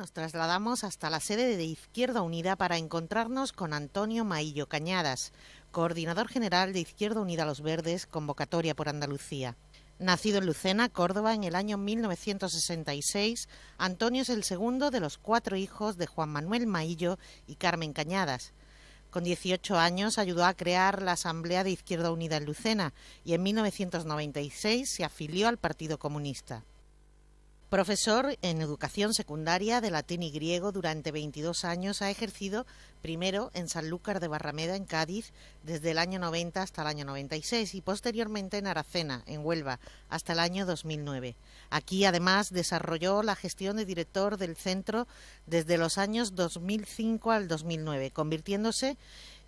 nos trasladamos hasta la sede de Izquierda Unida para encontrarnos con Antonio Maillo Cañadas, coordinador general de Izquierda Unida Los Verdes, convocatoria por Andalucía. Nacido en Lucena, Córdoba, en el año 1966, Antonio es el segundo de los 4 hijos de Juan Manuel Maillo y Carmen Cañadas. Con 18 años ayudó a crear la Asamblea de Izquierda Unida en Lucena y en 1996 se afilió al Partido Comunista. Profesor en educación secundaria de latín y griego, durante 22 años ha ejercido primero en Sanlúcar de Barrameda, en Cádiz, desde el año 90 hasta el año 96 y posteriormente en Aracena, en Huelva, hasta el año 2009. Aquí además desarrolló la gestión de director del centro desde los años 2005 al 2009, convirtiéndose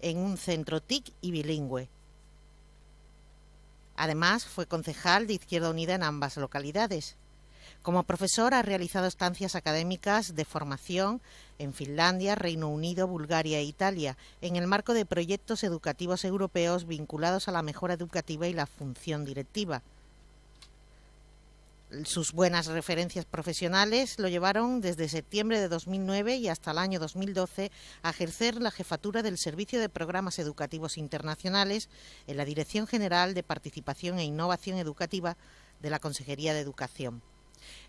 en un centro TIC y bilingüe. Además fue concejal de Izquierda Unida en ambas localidades. Como profesor ha realizado estancias académicas de formación en Finlandia, Reino Unido, Bulgaria e Italia, en el marco de proyectos educativos europeos vinculados a la mejora educativa y la función directiva. Sus buenas referencias profesionales lo llevaron desde septiembre de 2009 y hasta el año 2012 a ejercer la jefatura del Servicio de Programas Educativos Internacionales en la Dirección General de Participación e Innovación Educativa de la Consejería de Educación.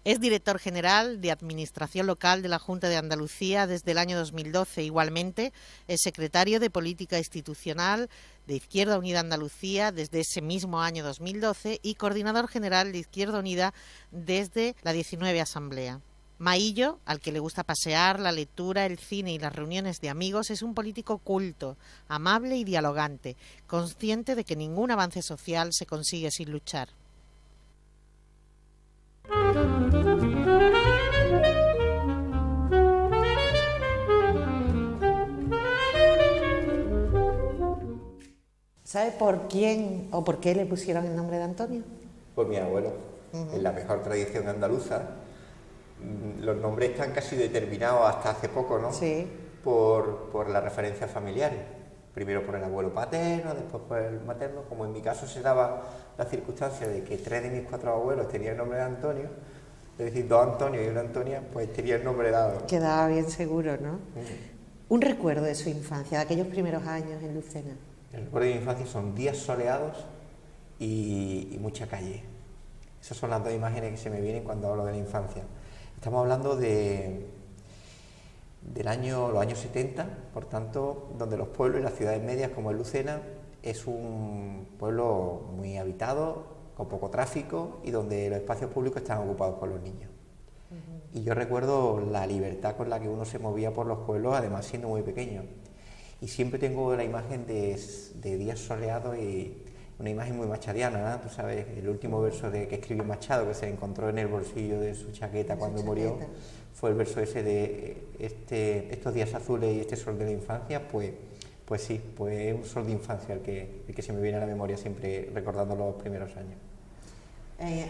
Es director general de Administración Local de la Junta de Andalucía desde el año 2012. Igualmente, es secretario de Política Institucional de Izquierda Unida Andalucía desde ese mismo año 2012 y coordinador general de Izquierda Unida desde la 19 Asamblea. Maillo, al que le gusta pasear, la lectura, el cine y las reuniones de amigos, es un político culto, amable y dialogante, consciente de que ningún avance social se consigue sin luchar. ¿Sabe por quién o por qué le pusieron el nombre de Antonio? Por mi abuelo. En la mejor tradición andaluza, los nombres están casi determinados hasta hace poco, ¿no? Sí. Por las referencias familiares. Primero por el abuelo paterno, después por el materno. Como en mi caso se daba la circunstancia de que 3 de mis 4 abuelos tenían el nombre de Antonio, es decir, 2 Antonios y una Antonia, pues tenía el nombre dado. Quedaba bien seguro, ¿no? Un recuerdo de su infancia, de aquellos primeros años en Lucena. El recuerdo de mi infancia son días soleados y mucha calle. Esas son las 2 imágenes que se me vienen cuando hablo de la infancia. Estamos hablando los años 70, por tanto, donde los pueblos y las ciudades medias como es Lucena es un pueblo muy habitado, con poco tráfico y donde los espacios públicos están ocupados por los niños. Y yo recuerdo la libertad con la que uno se movía por los pueblos, además siendo muy pequeño. Y siempre tengo la imagen de días soleados y una imagen muy machadiana, ¿no? Tú sabes, el último verso que escribió Machado, que se encontró en el bolsillo de su chaqueta cuando murió, fue el verso ese de estos días azules y este sol de la infancia, pues sí, pues un sol de infancia el que se me viene a la memoria siempre recordando los primeros años.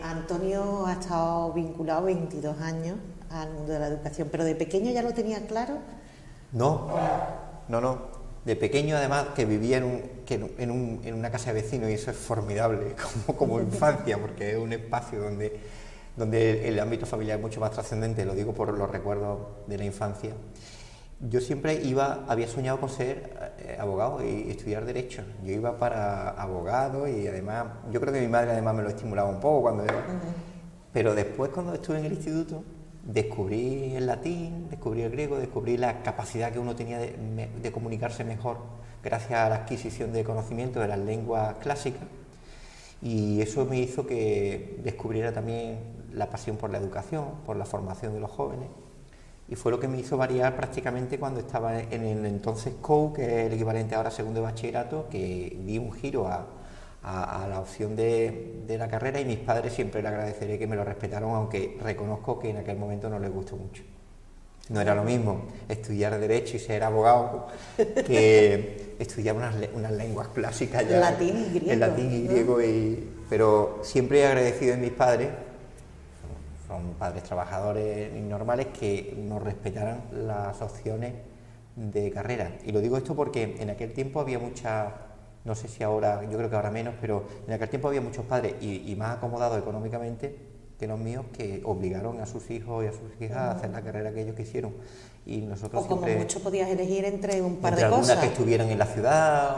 Antonio ha estado vinculado 22 años al mundo de la educación, pero ¿de pequeño ya lo tenía claro? No. De pequeño, además, que vivía en una casa de vecinos, y eso es formidable como infancia, porque es un espacio donde el ámbito familiar es mucho más trascendente, lo digo por los recuerdos de la infancia. Yo siempre había soñado con ser abogado y estudiar Derecho. Yo iba para abogado y además, yo creo que mi madre además me lo estimulaba un poco cuando era. Pero después, cuando estuve en el instituto, descubrí el latín, descubrí el griego, descubrí la capacidad que uno tenía de comunicarse mejor gracias a la adquisición de conocimiento de las lenguas clásicas, y eso me hizo que descubriera también la pasión por la educación, por la formación de los jóvenes, y fue lo que me hizo variar prácticamente cuando estaba en el entonces COU, que es el equivalente ahora a segundo de bachillerato, que di un giro a la opción de la carrera, y mis padres siempre le agradeceré que me lo respetaron, aunque reconozco que en aquel momento no les gustó mucho. No era lo mismo estudiar Derecho y ser abogado que estudiar unas lenguas clásicas ya. Latín y griego. El latín y griego, pero siempre he agradecido a mis padres, son padres trabajadores y normales, que nos respetaran las opciones de carrera. Y lo digo esto porque en aquel tiempo había no sé si ahora, yo creo que ahora menos, pero en aquel tiempo había muchos padres y más acomodados económicamente los míos, que obligaron a sus hijos y a sus hijas a hacer la carrera que ellos quisieron. Y nosotros o como siempre, mucho podías elegir entre un par entre de algunas cosas. que estuvieran en la ciudad,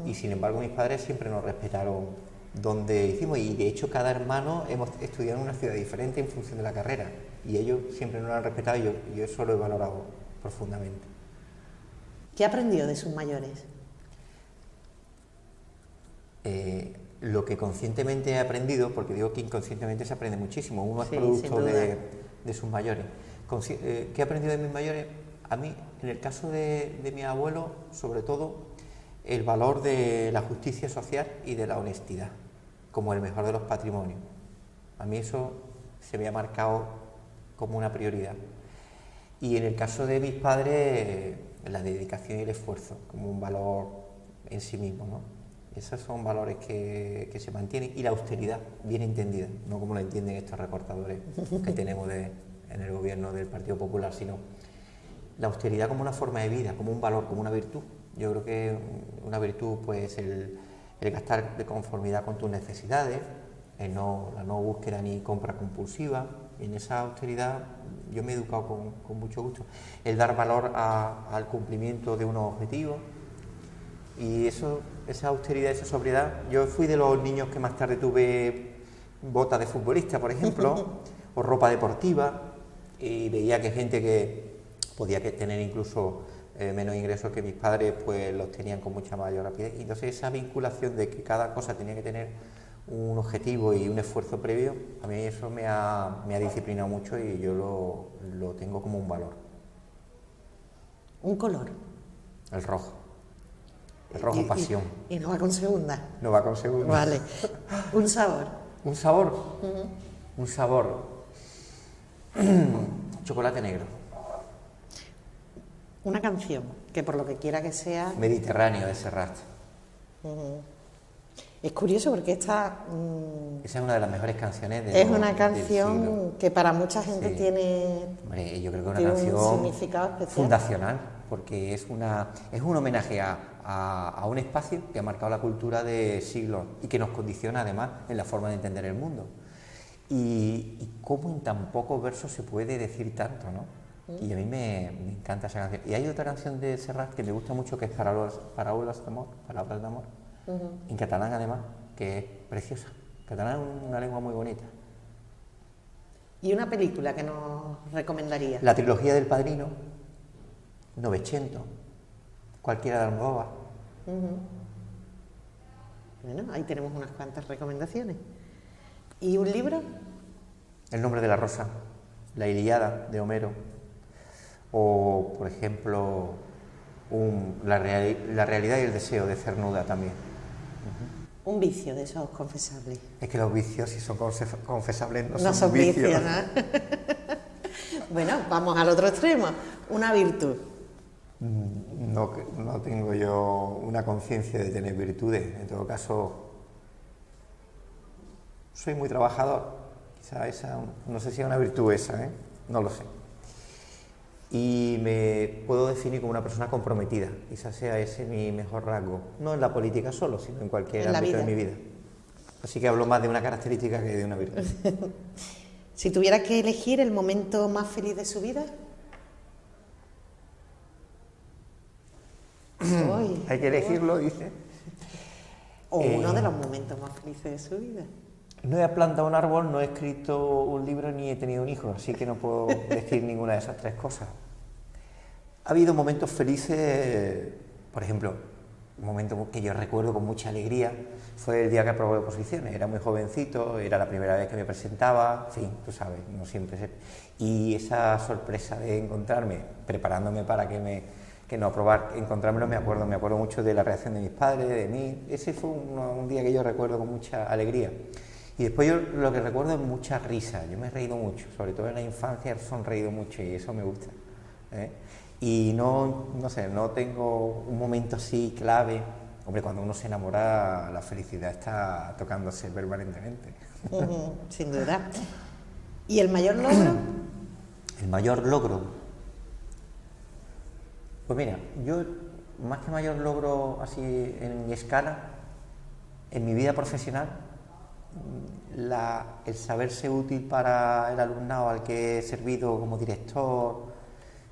y sin embargo mis padres siempre nos respetaron donde hicimos, y de hecho cada hermano hemos estudiado en una ciudad diferente en función de la carrera, y ellos siempre nos lo han respetado, y yo eso lo he valorado profundamente. ¿Qué aprendió de sus mayores? Lo que conscientemente he aprendido, porque digo que inconscientemente se aprende muchísimo, uno es Sí, producto sin duda. de sus mayores. ¿Qué he aprendido de mis mayores? A mí, en el caso de mi abuelo, sobre todo, el valor de la justicia social y de la honestidad, como el mejor de los patrimonios. A mí eso se me ha marcado como una prioridad. Y en el caso de mis padres, la dedicación y el esfuerzo, como un valor en sí mismo, ¿no? Esos son valores que se mantienen, y la austeridad, bien entendida, no como la entienden estos recortadores que tenemos en el gobierno del Partido Popular, sino la austeridad como una forma de vida, como un valor, como una virtud. Yo creo que una virtud, pues, el gastar de conformidad con tus necesidades, la no búsqueda ni compra compulsiva. En esa austeridad yo me he educado con mucho gusto. El dar valor al cumplimiento de unos objetivos. Y esa austeridad, esa sobriedad, yo fui de los niños que más tarde tuve botas de futbolista, por ejemplo, o ropa deportiva, y veía que gente que podía tener incluso menos ingresos que mis padres, pues los tenían con mucha mayor rapidez. Y entonces esa vinculación de que cada cosa tenía que tener un objetivo y un esfuerzo previo, a mí eso me ha disciplinado mucho, y yo lo tengo como un valor. Un color. El rojo. El rojo, pasión. Y no va con segunda. No va con segunda. Vale. Un sabor. ¿Un sabor? Un sabor. Chocolate negro. Una canción, que por lo que quiera que sea... Mediterráneo, de Serrat. Es curioso porque esta... Esa es una de las mejores canciones es una canción que para mucha gente Sí. tiene... Hombre, yo creo que es tiene una un canción significado especial. fundacional, porque es un homenaje a un espacio que ha marcado la cultura de siglos y que nos condiciona además en la forma de entender el mundo. Y cómo en tan pocos versos se puede decir tanto, ¿no? Y a mí me encanta esa canción. Y hay otra canción de Serrat que me gusta mucho, que es Paraules de amor, Palabras de amor, en catalán además, que es preciosa. Catalán es una lengua muy bonita. ¿Y una película que nos recomendaría? La trilogía del Padrino, Novecento, cualquiera de Almodóvar. Bueno, ahí tenemos unas cuantas recomendaciones. ¿Y un libro? El nombre de la rosa, La Ilíada de Homero, o por ejemplo la realidad y el deseo de Cernuda también. Un vicio de esos confesables. Es que los vicios, si son confesables, No son vicios, ¿no? Bueno, vamos al otro extremo. Una virtud. No tengo yo una conciencia de tener virtudes. En todo caso, soy muy trabajador. Quizá esa, no sé si es una virtud esa, no lo sé. Y me puedo definir como una persona comprometida. Quizás sea ese mi mejor rasgo. No en la política solo, sino en cualquier ámbito de mi vida. Así que hablo más de una característica que de una virtud. Si tuvieras que elegir el momento más feliz de su vida. Hay que elegirlo, dice. O uno de los momentos más felices de su vida. No he plantado un árbol, no he escrito un libro, ni he tenido un hijo, así que no puedo decir ninguna de esas tres cosas. Ha habido momentos felices, por ejemplo, un momento que yo recuerdo con mucha alegría fue el día que aprobé oposiciones. Era muy jovencito, era la primera vez que me presentaba, en fin, tú sabes, no siempre sé. Y esa sorpresa de encontrarme, preparándome para que no aprobar, encontrármelo, me acuerdo mucho de la reacción de mis padres, de mí. Ese fue un día que yo recuerdo con mucha alegría. Y después yo lo que recuerdo es mucha risa. Yo me he reído mucho, sobre todo en la infancia he sonreído mucho, y eso me gusta, Y no sé, no tengo un momento así clave. Hombre, cuando uno se enamora, la felicidad está tocándose permanentemente. Sin duda. ¿Y el mayor logro? El mayor logro. Pues mira, yo más que mayor logro así en mi escala, en mi vida profesional, el saberse útil para el alumnado al que he servido como director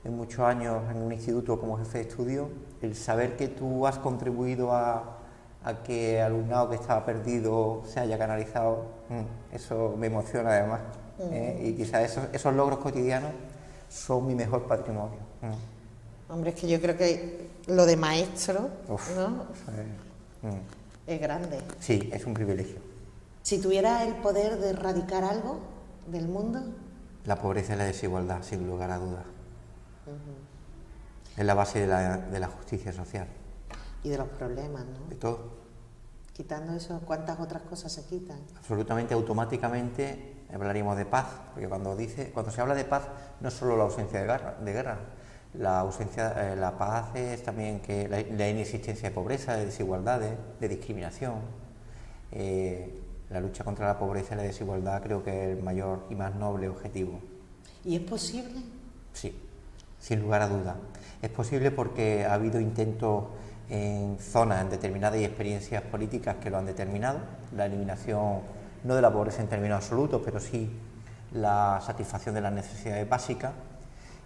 en muchos años en un instituto como jefe de estudio, el saber que tú has contribuido a que el alumnado que estaba perdido se haya canalizado, eso me emociona además. Y quizás esos logros cotidianos son mi mejor patrimonio. Hombre, es que yo creo que lo de maestro, ¿no? Es grande. Sí, es un privilegio. Si tuvieras el poder de erradicar algo del mundo... La pobreza y la desigualdad, sin lugar a dudas. Es la base de la justicia social. Y de los problemas, ¿no? De todo. Quitando eso, ¿cuántas otras cosas se quitan? Absolutamente, automáticamente hablaríamos de paz, porque cuando se habla de paz no es solo la ausencia de guerra. La paz es también que la inexistencia de pobreza, de desigualdades, de discriminación. La lucha contra la pobreza y la desigualdad creo que es el mayor y más noble objetivo. ¿Y es posible? Sí, sin lugar a dudas. Es posible porque ha habido intentos en zonas, en determinadas y experiencias políticas que lo han determinado. La eliminación, no de la pobreza en términos absolutos, pero sí la satisfacción de las necesidades básicas.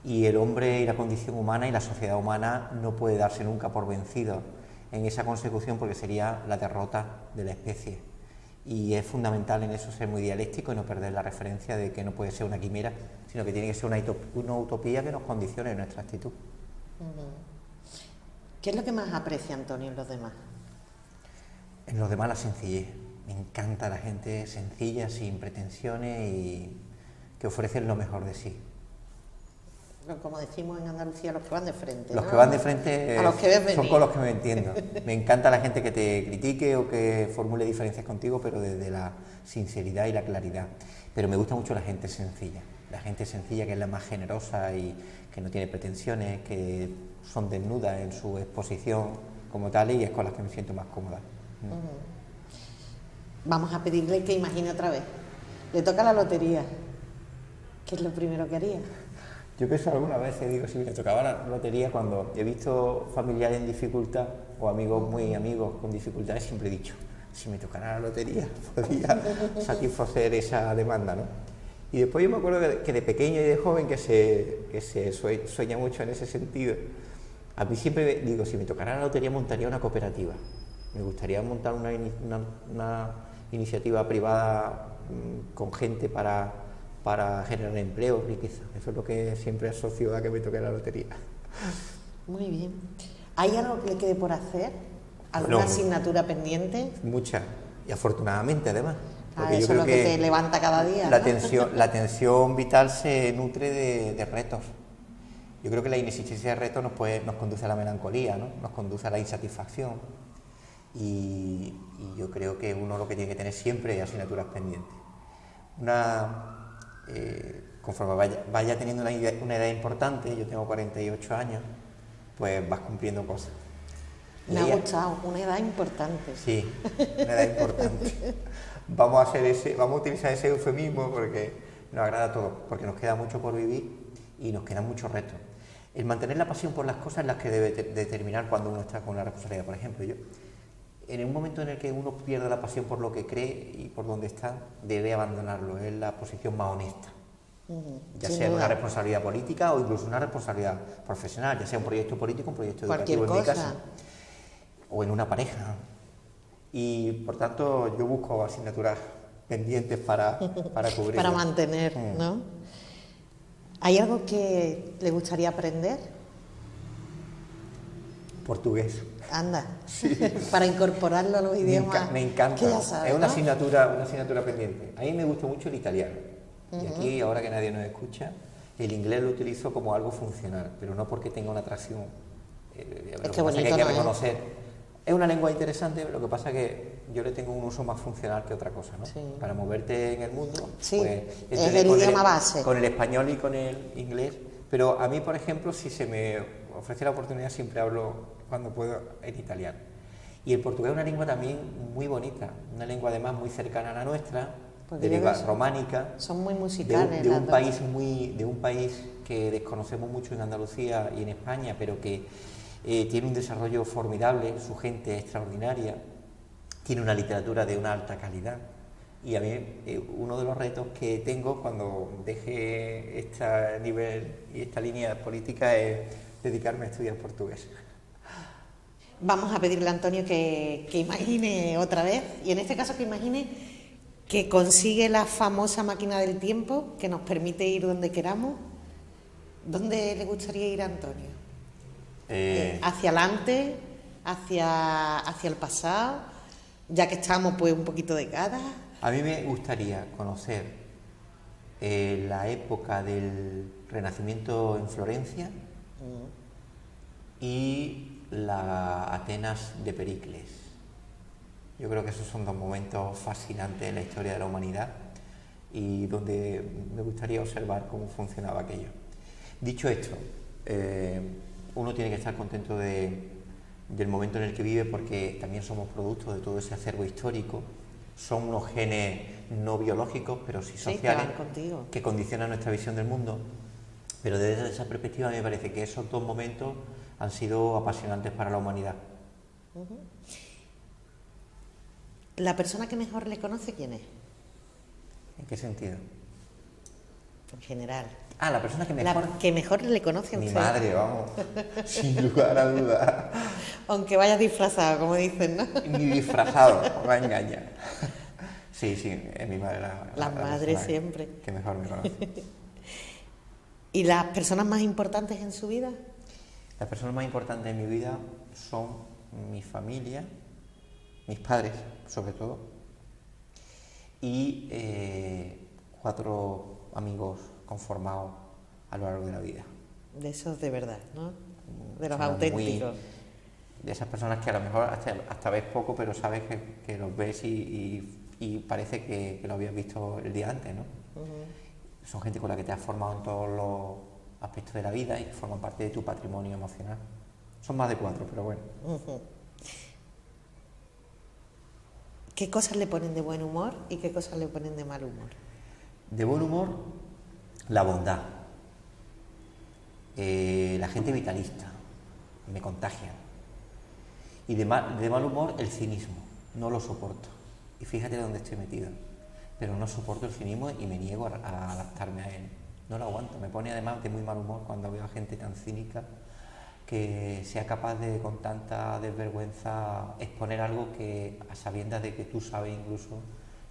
Y el hombre y la condición humana y la sociedad humana no puede darse nunca por vencido en esa consecución, porque sería la derrota de la especie. Y es fundamental en eso ser muy dialéctico y no perder la referencia de que no puede ser una quimera, sino que tiene que ser una utopía que nos condicione en nuestra actitud. ¿Qué es lo que más aprecia Antonio en los demás? En los demás la sencillez. Me encanta la gente sencilla, sin pretensiones y que ofrecen lo mejor de sí. Como decimos en Andalucía, los que van de frente. Los ¿no? que van de frente a los que ves venir. Son con los que me entiendo. Me encanta la gente que te critique o que formule diferencias contigo, pero desde la sinceridad y la claridad. Pero me gusta mucho la gente sencilla que es la más generosa y que no tiene pretensiones, que son desnudas en su exposición como tal, y es con las que me siento más cómoda. Vamos a pedirle que imagine otra vez. Le toca la lotería. ¿Qué es lo primero que haría? Yo pienso algunas veces, digo, si me tocaba la lotería, cuando he visto familiares en dificultad o amigos muy amigos con dificultades, siempre he dicho, si me tocara la lotería, podría satisfacer esa demanda, ¿no? Y después yo me acuerdo que de pequeño y de joven, que se sueña mucho en ese sentido, a mí siempre digo, si me tocara la lotería montaría una cooperativa. Me gustaría montar una iniciativa privada con gente para generar empleo, riqueza. Eso es lo que siempre asocio a que me toque la lotería. Muy bien. ¿Hay algo que le quede por hacer? ¿Alguna asignatura pendiente? Muchas, y afortunadamente además. Porque eso es lo que te levanta cada día. La tensión vital se nutre de retos. Yo creo que la inexistencia de retos nos conduce a la melancolía, ¿no? Nos conduce a la insatisfacción. Y yo creo que uno lo que tiene que tener siempre es asignaturas pendientes. Conforme vaya teniendo una edad importante, yo tengo 48 años, pues vas cumpliendo cosas. Me ha gustado, una edad importante. Sí, una edad importante. Vamos a utilizar ese eufemismo porque nos agrada a todos, porque nos queda mucho por vivir y nos quedan muchos retos. El mantener la pasión por las cosas es la que debe determinar cuando uno está con una responsabilidad. Por ejemplo, en un momento en el que uno pierde la pasión por lo que cree y por donde está, debe abandonarlo. Es la posición más honesta. Ya sea una responsabilidad política o incluso una responsabilidad profesional, ya sea un proyecto político, un proyecto educativo en mi casa, o en una pareja. Y por tanto yo busco asignaturas pendientes para cubrir. Para mantener, ¿no? ¿Hay algo que le gustaría aprender? Portugués. Anda, sí. Para incorporarlo a los idiomas. Me encanta, que ya sabes, es una ¿no? asignatura pendiente. A mí me gusta mucho el italiano. Y aquí, ahora que nadie nos escucha, el inglés lo utilizo como algo funcional, pero no porque tenga una atracción. Es que bonito, hay que ¿no? reconocer. Es una lengua interesante, lo que pasa es que yo le tengo un uso más funcional que otra cosa, ¿no? Sí. Para moverte en el mundo, sí, pues, es el idioma base. Con el español y con el inglés. Pero a mí, por ejemplo, si se me ofrece la oportunidad, siempre hablo cuando puedo en italiano. Y el portugués es una lengua también muy bonita, una lengua además muy cercana a la nuestra, de lengua románica. Son muy musicales. De un país que desconocemos mucho en Andalucía y en España, pero que tiene un desarrollo formidable, su gente es extraordinaria, tiene una literatura de una alta calidad Y a mí uno de los retos que tengo cuando deje este nivel y esta línea política es dedicarme a estudiar portugués. Vamos a pedirle a Antonio que imagine otra vez, y en este caso que imagine que consigue la famosa máquina del tiempo que nos permite ir donde queramos. ¿Dónde le gustaría ir a Antonio? ¿Hacia adelante? ¿Hacia el pasado? Ya que estamos pues un poquito de cada. A mí me gustaría conocer la época del Renacimiento en Florencia y la Atenas de Pericles. Yo creo que esos son dos momentos fascinantes en la historia de la humanidad y donde me gustaría observar cómo funcionaba aquello. Dicho esto, uno tiene que estar contento del momento en el que vive, porque también somos productos de todo ese acervo histórico. Son unos genes no biológicos, pero sí sociales, que condicionan nuestra visión del mundo. Pero desde esa perspectiva me parece que esos dos momentos han sido apasionantes para la humanidad. ¿La persona que mejor le conoce quién es? ¿En qué sentido? En general. Ah, la persona que mejor... La que mejor le conoce a usted. Mi madre, vamos, sin lugar a duda. Aunque vayas disfrazado, como dicen, ¿no? Ni disfrazado, me va a engañar. Sí, es mi madre la madre siempre. Que mejor me conoce. ¿Y las personas más importantes en su vida? Las personas más importantes en mi vida son mi familia, mis padres, sobre todo, y 4 amigos conformados a lo largo de la vida. De esos de verdad, ¿no? De los auténticos. De esas personas que a lo mejor hasta ves poco, pero sabes que los ves y parece que lo habías visto el día antes, ¿no? Son gente con la que te has formado en todos los aspectos de la vida y que forman parte de tu patrimonio emocional. Son más de 4, pero bueno. ¿Qué cosas le ponen de buen humor y qué cosas le ponen de mal humor? De buen humor, la bondad. La gente vitalista, me contagia. Y de mal humor, el cinismo. No lo soporto. Y fíjate dónde estoy metido. Pero no soporto el cinismo y me niego a adaptarme a él. No lo aguanto. Me pone además de muy mal humor cuando veo a gente tan cínica que sea capaz de, con tanta desvergüenza, exponer algo que, a sabiendas de que tú sabes incluso,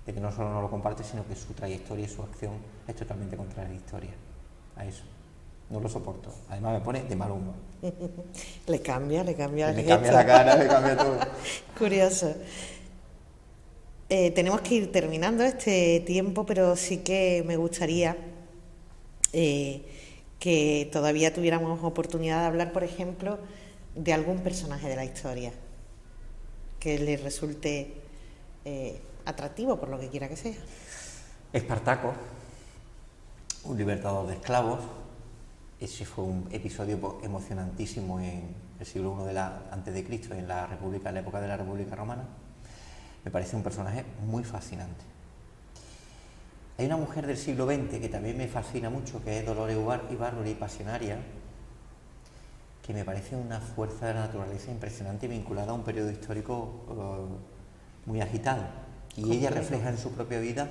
de que no solo no lo compartes, sino que su trayectoria y su acción es totalmente contraria a la historia. A eso. No lo soporto. Además me pone de mal humor. Le cambia la cara, le cambia todo. Curioso. Tenemos que ir terminando este tiempo, pero sí que me gustaría que todavía tuviéramos oportunidad de hablar, por ejemplo, de algún personaje de la historia que le resulte atractivo, por lo que quiera que sea. Espartaco, un libertador de esclavos. Ese fue un episodio emocionantísimo en el siglo I antes de Cristo, en la época de la República Romana. Me parece un personaje muy fascinante. Hay una mujer del siglo XX que también me fascina mucho, que es Dolores Ibárruri, Pasionaria, que me parece una fuerza de la naturaleza impresionante y vinculada a un periodo histórico muy agitado. Y ella refleja en su propia vida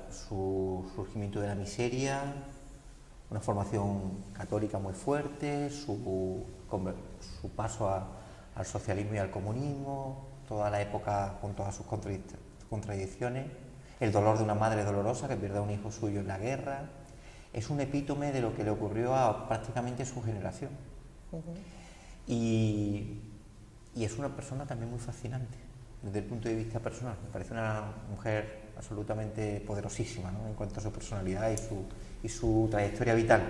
su surgimiento de la miseria, una formación católica muy fuerte, su paso al socialismo y al comunismo, toda la época con todas sus contradicciones, el dolor de una madre dolorosa que pierde a un hijo suyo en la guerra. Es un epítome de lo que le ocurrió a prácticamente su generación. Y es una persona también muy fascinante desde el punto de vista personal. Me parece una mujer absolutamente poderosísima, ¿no?, en cuanto a su personalidad y su trayectoria vital.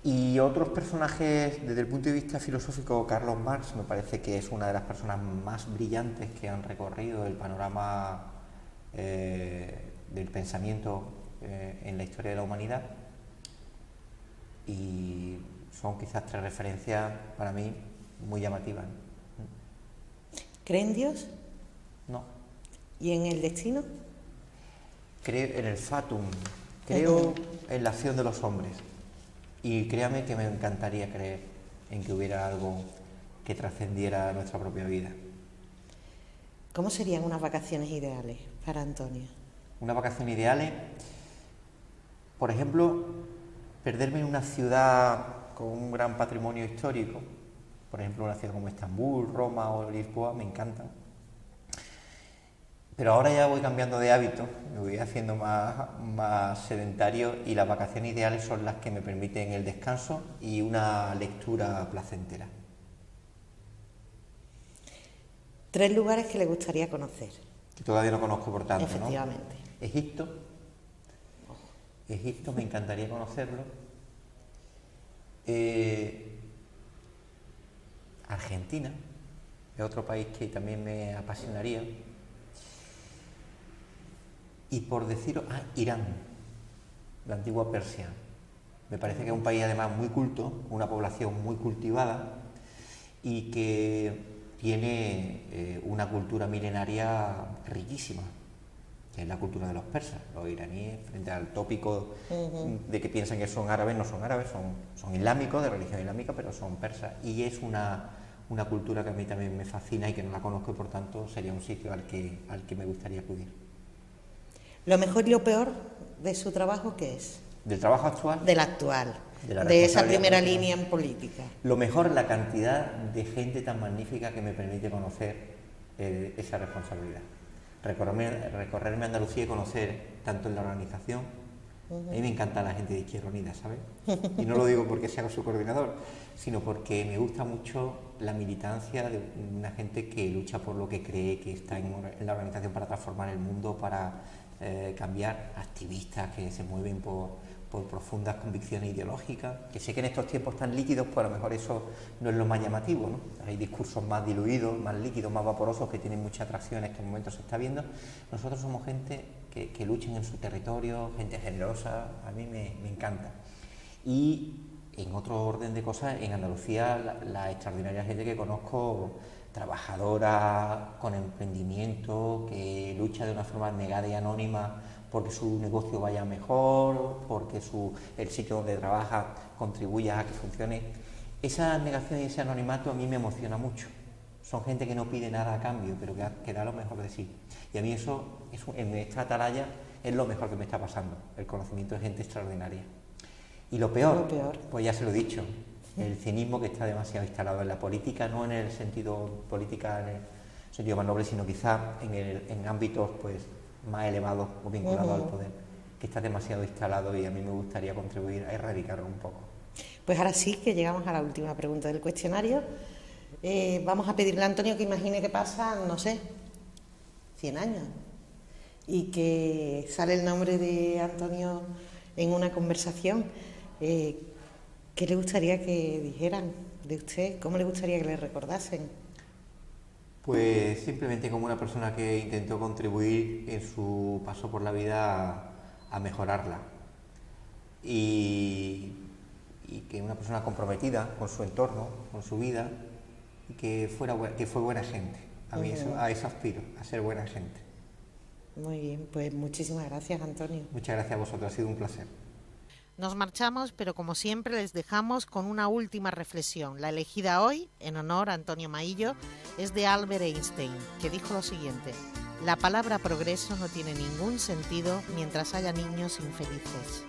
Y otros personajes, desde el punto de vista filosófico, Carlos Marx me parece que es una de las personas más brillantes que han recorrido el panorama del pensamiento en la historia de la humanidad, y son quizás 3 referencias para mí muy llamativas. ¿Cree en Dios? No. ¿Y en el destino? Creo en el fatum, creo en la acción de los hombres, y créame que me encantaría creer en que hubiera algo que trascendiera nuestra propia vida. ¿Cómo serían unas vacaciones ideales? para Antonio? Unas vacaciones ideales, por ejemplo, perderme en una ciudad con un gran patrimonio histórico, por ejemplo una ciudad como Estambul, Roma o Lisboa, me encantan. Pero ahora ya voy cambiando de hábito, me voy haciendo más sedentario y las vacaciones ideales son las que me permiten el descanso y una lectura placentera. 3 lugares que le gustaría conocer. Que todavía no conozco, por tanto, Efectivamente. ¿no? Egipto, me encantaría conocerlo. Argentina, es otro país que también me apasionaría. Y por deciros, Irán, la antigua Persia. Me parece que es un país además muy culto, una población muy cultivada y que tiene una cultura milenaria riquísima, que es la cultura de los persas. Los iraníes, frente al tópico de que piensan que son árabes, no son árabes, son islámicos, de religión islámica, pero son persas. Y es una cultura que a mí también me fascina y que no la conozco y por tanto sería un sitio al que me gustaría acudir. ¿Lo mejor y lo peor de su trabajo qué es? ¿Del trabajo actual? Del actual, de esa primera línea en política. Lo mejor, la cantidad de gente tan magnífica que me permite conocer esa responsabilidad. Recorrerme Andalucía y conocer tanto en la organización. A mí me encanta la gente de Izquierda Unida, ¿sabes? Y no lo digo porque sea su coordinador, sino porque me gusta mucho la militancia de una gente que lucha por lo que cree, que está en la organización para transformar el mundo, para cambiar, activistas que se mueven por profundas convicciones ideológicas, que sé que en estos tiempos tan líquidos, pues a lo mejor eso no es lo más llamativo, ¿no? Hay discursos más diluidos, más líquidos, más vaporosos, que tienen mucha atracción en estos momentos, se está viendo. Nosotros somos gente que luchan en su territorio, gente generosa, a mí me encanta. Y en otro orden de cosas, en Andalucía, la extraordinaria gente que conozco, trabajadora, con emprendimiento, que lucha de una forma abnegada y anónima porque su negocio vaya mejor, porque el sitio donde trabaja contribuya a que funcione. Esa abnegación y ese anonimato a mí me emociona mucho. Son gente que no pide nada a cambio, pero que da lo mejor de sí. Y a mí eso, en esta atalaya, es lo mejor que me está pasando, el conocimiento de gente extraordinaria. Y lo peor, pues ya se lo he dicho, el cinismo que está demasiado instalado en la política, no en el sentido política, en el sentido más noble, sino quizá en ámbitos pues más elevados o vinculados al poder, que está demasiado instalado y a mí me gustaría contribuir a erradicarlo un poco. Pues ahora sí que llegamos a la última pregunta del cuestionario. Vamos a pedirle a Antonio que imagine que pasan, no sé, 100 años y que sale el nombre de Antonio en una conversación. ¿Qué le gustaría que dijeran de usted? ¿Cómo le gustaría que le recordasen? Pues simplemente como una persona que intentó contribuir en su paso por la vida a mejorarla y que una persona comprometida con su entorno, con su vida y que fue buena gente. A eso aspiro, a ser buena gente. Muy bien, pues muchísimas gracias, Antonio. Muchas gracias a vosotros, ha sido un placer. Nos marchamos, pero como siempre les dejamos con una última reflexión. La elegida hoy, en honor a Antonio Maillo, es de Albert Einstein, que dijo lo siguiente: la palabra progreso no tiene ningún sentido mientras haya niños infelices.